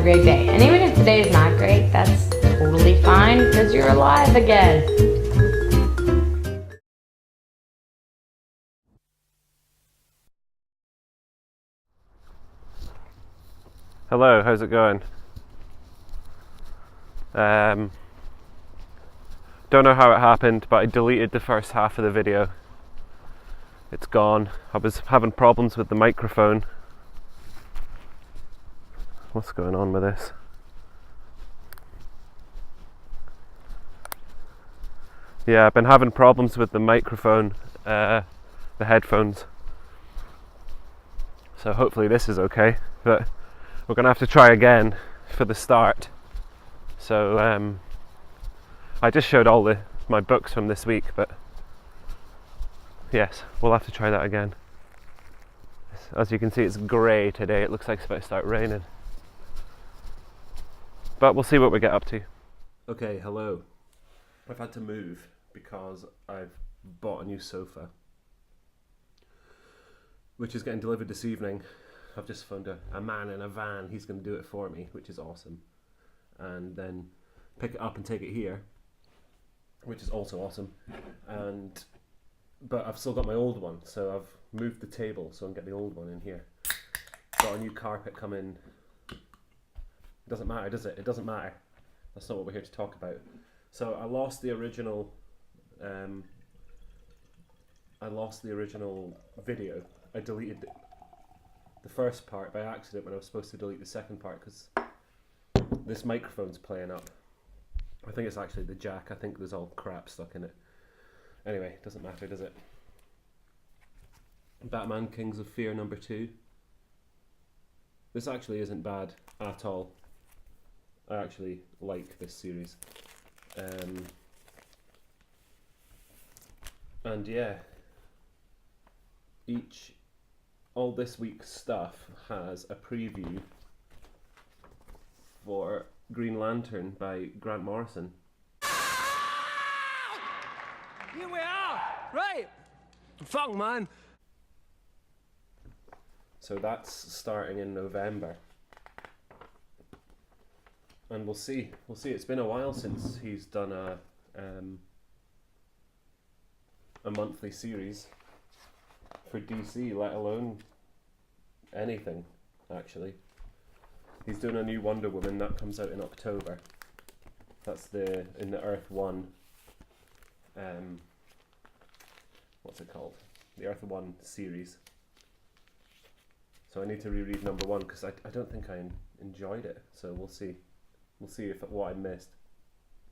great day. And even if today is not great, that's totally fine because you're alive again. Hello, how's it going? Don't know how it happened, but I deleted the first half of the video. It's gone. I was having problems with the microphone. What's going on with this? Yeah, I've been having problems with the microphone, the headphones. So hopefully this is okay, but we're gonna have to try again for the start. So I just showed all my books from this week, but yes, we'll have to try that again. As you can see, it's grey today. It looks like it's about to start raining. But we'll see what we get up to. Okay, hello. I've had to move because I've bought a new sofa, which is getting delivered this evening. I've just found a man in a van. He's going to do it for me, which is awesome. And then pick it up and take it here, which is also awesome. But I've still got my old one, so I've moved the table so I can get the old one in here. Got a new carpet coming. It doesn't matter, does it? It doesn't matter. That's not what we're here to talk about. So I lost the original video. I deleted the first part by accident when I was supposed to delete the second part because this microphone's playing up. I think it's actually the jack. I think there's all crap stuck in it. Anyway, doesn't matter, does it? Batman Kings of Fear #2. This actually isn't bad at all. I actually like this series. And yeah, all this week's stuff has a preview for Green Lantern by Grant Morrison. Here we are! Right! Fuck, man! So that's starting in November. And we'll see. It's been a while since he's done a monthly series for DC, let alone anything, actually. He's doing a new Wonder Woman that comes out in October. That's in the Earth 1. What's it called? The Earth 1 series. So I need to reread #1 because I don't think I enjoyed it. So we'll see. We'll see what I missed.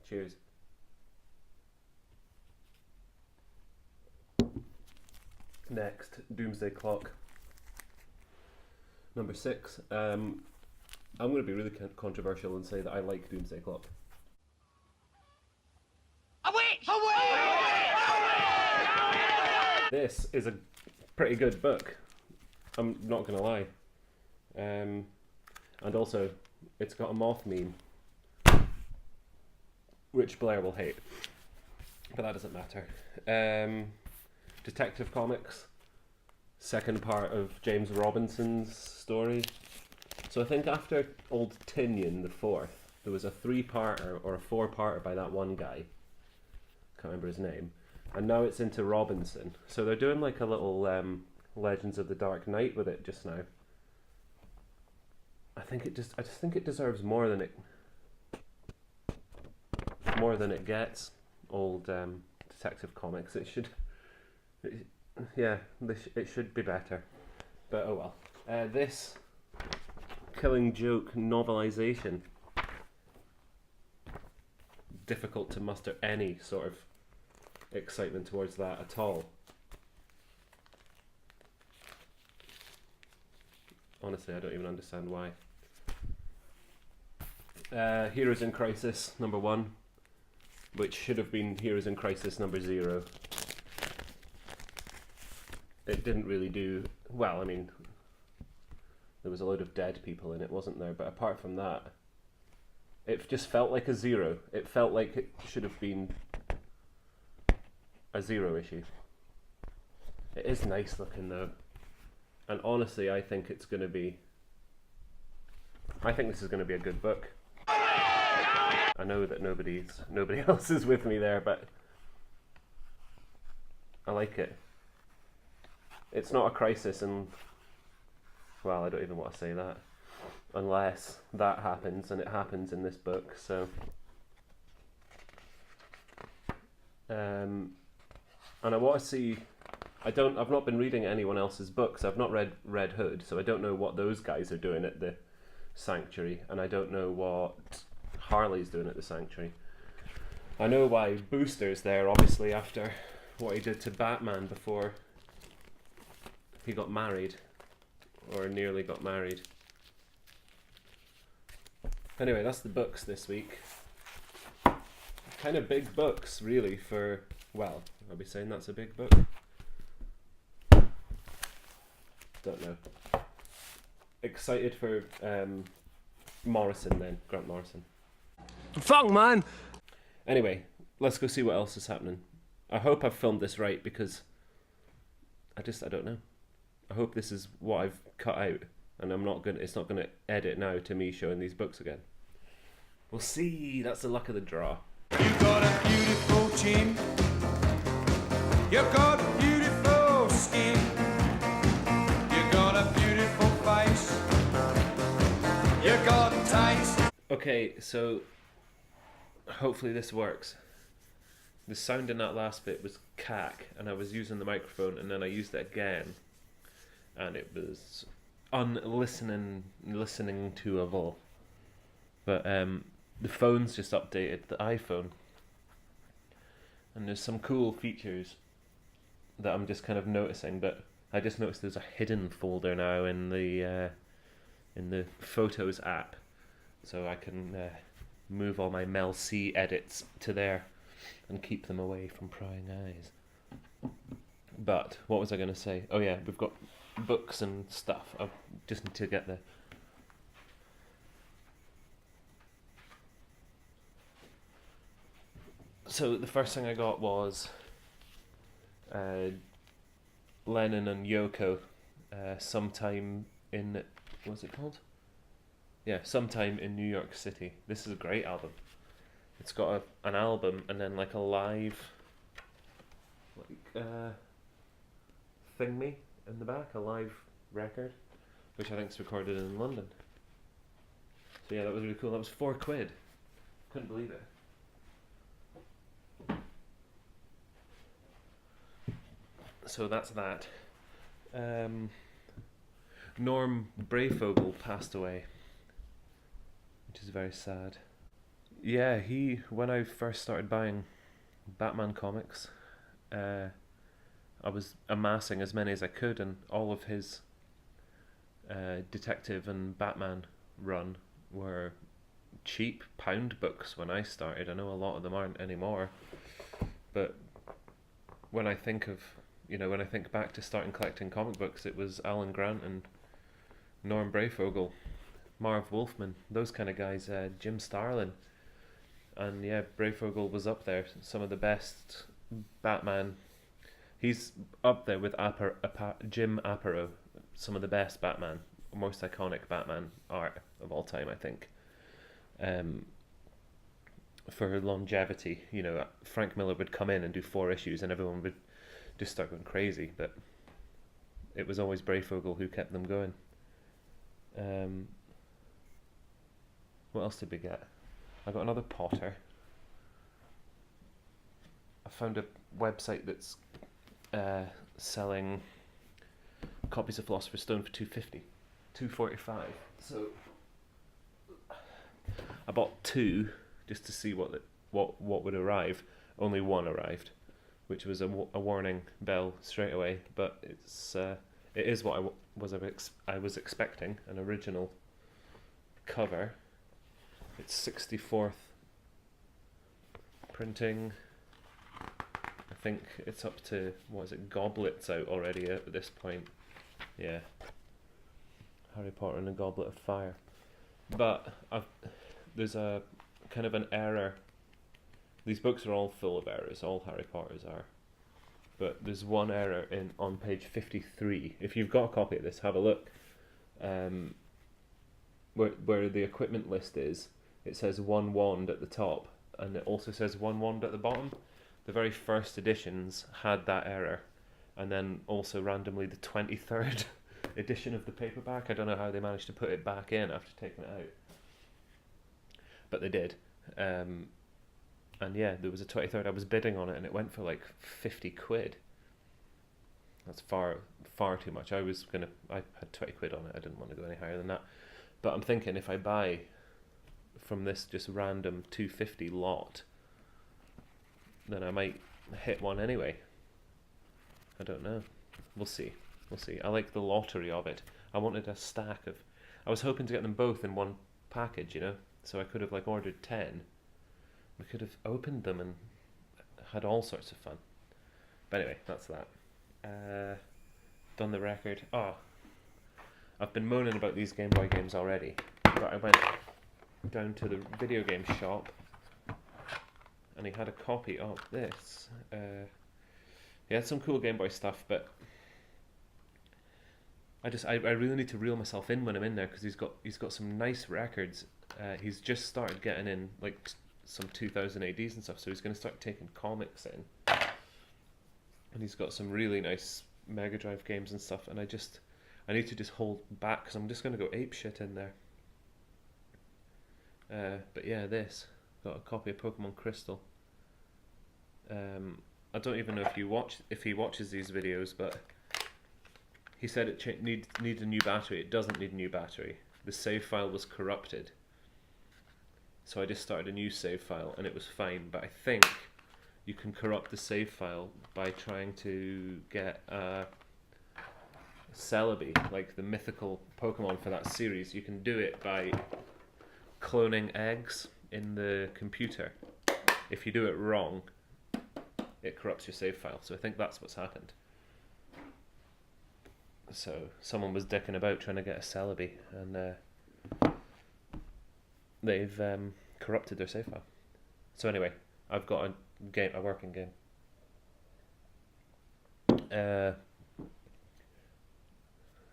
Cheers. Next, Doomsday Clock. #6. I'm going to be really controversial and say that I like Doomsday Clock. This is a pretty good book. I'm not going to lie. And also, it's got a moth meme, which Blair will hate. But that doesn't matter. Detective Comics. Second part of James Robinson's story. So I think after Old Tinian, the fourth, there was a 3-parter or a 4-parter by that one guy. Can't remember his name. And now it's into Robinson. So they're doing like a little Legends of the Dark Knight with it just now. I just think it deserves more than it gets. Old Detective Comics. It should be better. But oh well. This Killing Joke novelization. Difficult to muster any sort of excitement towards that at all. Honestly, I don't even understand why. Heroes in Crisis #1, which should have been Heroes in Crisis #0. It didn't really do well. I mean, there was a load of dead people in it, wasn't there? But apart from that, it just felt like a 0. It felt like it should have been a 0 issue. It is nice looking though, and honestly I think it's going to be I think this is going to be a good book. I know that nobody else is with me there, but I like it. It's not a crisis, and well, I don't even want to say that unless that happens, and it happens in this book. So, and I want to see. I've not been reading anyone else's books. I've not read Red Hood, so I don't know what those guys are doing at the Sanctuary, and I don't know what Harley's doing at the Sanctuary. I know why Booster's there, obviously, after what he did to Batman before he got married, or nearly got married. Anyway, that's the books this week. Kind of big books, really, for, well, I'll be saying that's a big book. Don't know. Excited for Morrison then, Grant Morrison. Fuck, man. Anyway, let's go see what else is happening. I hope I've filmed this right, because I don't know. I hope this is what I've cut out, and it's not gonna edit now to me showing these books again. We'll see. That's the luck of the draw. You got a beautiful chin. You got beautiful skin. You got a beautiful face. You got taste. Okay, so hopefully this works. The sound in that last bit was cack, and I was using the microphone, and then I used it again, and it was listening to a vol. But the phone's just updated, the iPhone, and there's some cool features that I'm just kind of noticing. But I just noticed there's a hidden folder now in the Photos app, so I can move all my Mel C edits to there and keep them away from prying eyes. But what was I going to say? Oh yeah, we've got books and stuff. I just need to get the... So the first thing I got was Lennon and Yoko, Sometime in... What's it called? Yeah, Sometime in New York City. This is a great album. It's got an album and then like a live thingy in the back, a live record, which I think is recorded in London. So yeah, that was really cool. That was £4. Couldn't believe it. So that's that. Norm Brayfogle passed away, which is very sad. Yeah, when I first started buying Batman comics, I was amassing as many as I could, and all of his detective and Batman run were cheap pound books when I started. I know a lot of them aren't anymore, but when I think back to starting collecting comic books, it was Alan Grant and Norm Brayfogle, Marv Wolfman, those kind of guys, Jim Starlin. And yeah, Brayfogle was up there. Some of the best Batman. He's up there with Jim Aparo. Some of the best Batman, most iconic Batman art of all time, I think. For longevity, Frank Miller would come in and do 4 issues, and everyone would just start going crazy. But it was always Brayfogle who kept them going. What else did we get? I got another Potter. I found a website that's selling copies of Philosopher's Stone for $2.45. So I bought 2 just to see what would arrive. Only 1 arrived, which was a warning bell straight away. But it is what I was expecting, an original cover. It's 64th printing. I think it's up to, Goblets out already at this point. Yeah. Harry Potter and the Goblet of Fire. But there's a kind of an error. These books are all full of errors, all Harry Potters are. But there's one error on page 53. If you've got a copy of this, have a look. where the equipment list is, it says 1 wand at the top, and it also says 1 wand at the bottom. The very first editions had that error, and then also randomly the 23rd edition of the paperback. I don't know how they managed to put it back in after taking it out, but they did. And yeah, there was a 23rd. I was bidding on it, and it went for like 50 quid. That's far too much. I had 20 quid on it. I didn't want to go any higher than that. But I'm thinking if I buy from this just random 250 lot, then I might hit one anyway. I don't know. We'll see. I like the lottery of it. I wanted a stack of... I was hoping to get them both in one package, you know? So I could have like ordered 10. We could have opened them and had all sorts of fun. But anyway, that's that. Done the record. Oh, I've been moaning about these Game Boy games already, but I went down to the video game shop and he had a copy of this. He had some cool Game Boy stuff, but I really need to reel myself in when I'm in there, because he's got some nice records. He's just started getting in like some 2000 ADs and stuff, so he's going to start taking comics in, and he's got some really nice Mega Drive games and stuff, and I need to just hold back, because I'm just going to go apeshit in there. But yeah, got a copy of Pokemon Crystal. I don't even know if he watches these videos, but he said it needs a new battery. It doesn't need a new battery. The save file was corrupted, so I just started a new save file and it was fine. But I think you can corrupt the save file by trying to get Celebi, like the mythical Pokemon for that series. You can do it by cloning eggs in the computer. If you do it wrong, it corrupts your save file. So I think that's what's happened. So someone was dicking about trying to get a Celebi, and they've corrupted their save file. So anyway, I've got a working game.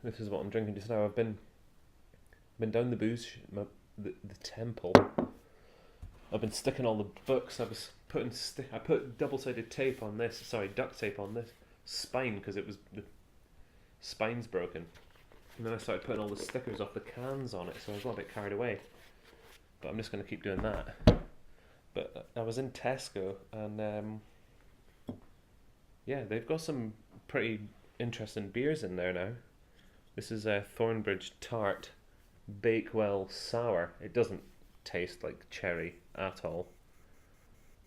This is what I'm drinking just now. I've been down the booze, the temple. I've been sticking all the books. I put double-sided tape on this. Sorry, duct tape on this spine, because the spine's broken. And then I started putting all the stickers off the cans on it, so I got a bit carried away. But I'm just going to keep doing that. But I was in Tesco, and yeah, they've got some pretty interesting beers in there now. This is a Thornbridge Tart Bakewell Sour. It doesn't taste like cherry at all,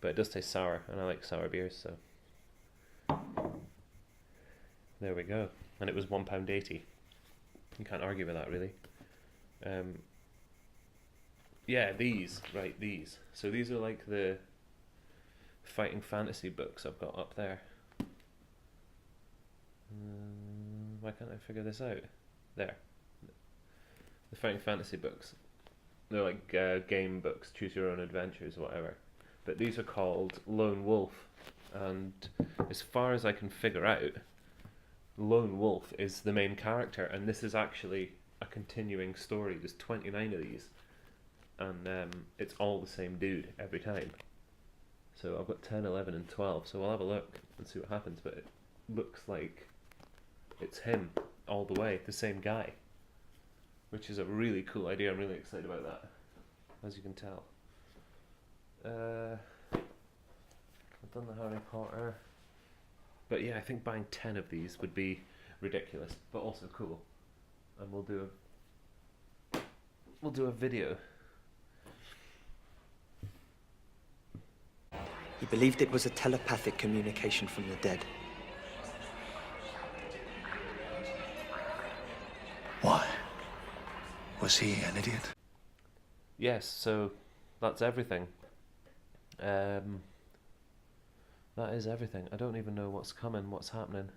but it does taste sour, and I like sour beers, so there we go. And it was £1.80. You can't argue with that, really. Yeah, these. So these are like the fighting fantasy books I've got up there. Why can't I figure this out? There. The fighting fantasy books. They're like game books, choose your own adventures, whatever. But these are called Lone Wolf. And as far as I can figure out, Lone Wolf is the main character, and this is actually a continuing story. There's 29 of these, and it's all the same dude every time. So I've got 10, 11 and 12, so we'll have a look and see what happens, but it looks like it's him all the way, the same guy, which is a really cool idea. I'm really excited about that, as you can tell. I've done the Harry Potter. But yeah, I think buying 10 of these would be ridiculous, but also cool. And we'll do a video. He believed it was a telepathic communication from the dead. Why? Was he an idiot? Yes, so that's everything. That is everything. I don't even know what's coming, what's happening.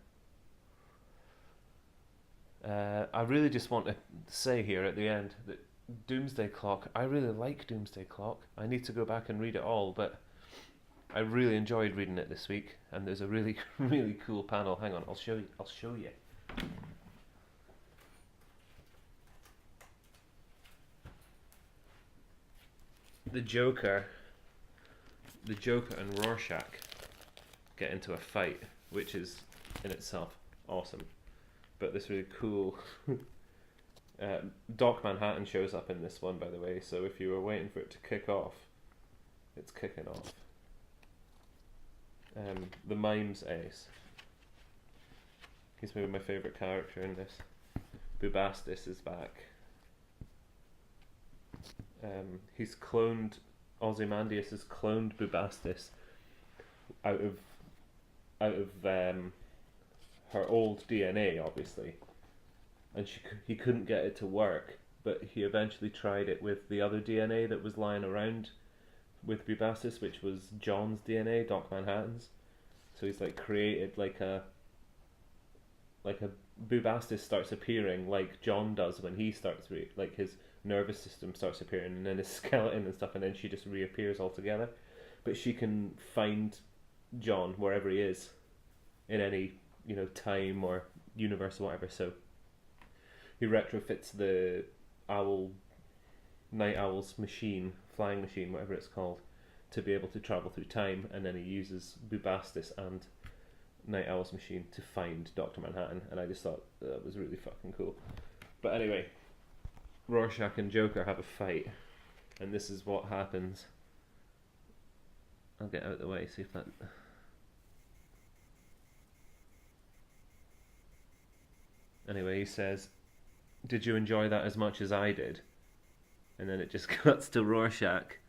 I really just want to say here at the end that Doomsday Clock, I really like Doomsday Clock. I need to go back and read it all, but I really enjoyed reading it this week, and there's a really, really cool panel. Hang on, I'll show you. the Joker and Rorschach get into a fight, which is in itself awesome. But this really cool Doc Manhattan shows up in this one, by the way, so if you were waiting for it to kick off, it's kicking off. The Mime's ace. He's maybe my favourite character in this. Bubastis is back. He's cloned, Ozymandias has cloned Bubastis out of her old DNA, obviously, and he couldn't get it to work, but he eventually tried it with the other DNA that was lying around with Bubastis, which was John's DNA, Doc Manhattan's. So he's like created like a Bubastis starts appearing like John does when he starts like his nervous system starts appearing, and then his skeleton and stuff, and then she just reappears altogether. But she can find John wherever he is in any, you know, time or universe or whatever. So he retrofits the Night Owl's machine, flying machine, whatever it's called, to be able to travel through time, and then he uses Bubastis and Night Owl's machine to find Dr. Manhattan, and I just thought that was really fucking cool. But anyway, Rorschach and Joker have a fight, and this is what happens. I'll get out of the way, see if that... Anyway, he says, "Did you enjoy that as much as I did?" And then it just cuts to Rorschach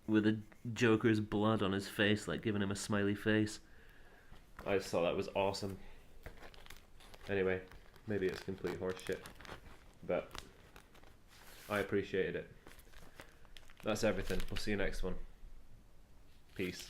with a Joker's blood on his face, like giving him a smiley face. I just thought that was awesome. Anyway, maybe it's complete horseshit, but I appreciated it. That's everything. We'll see you next one. Peace.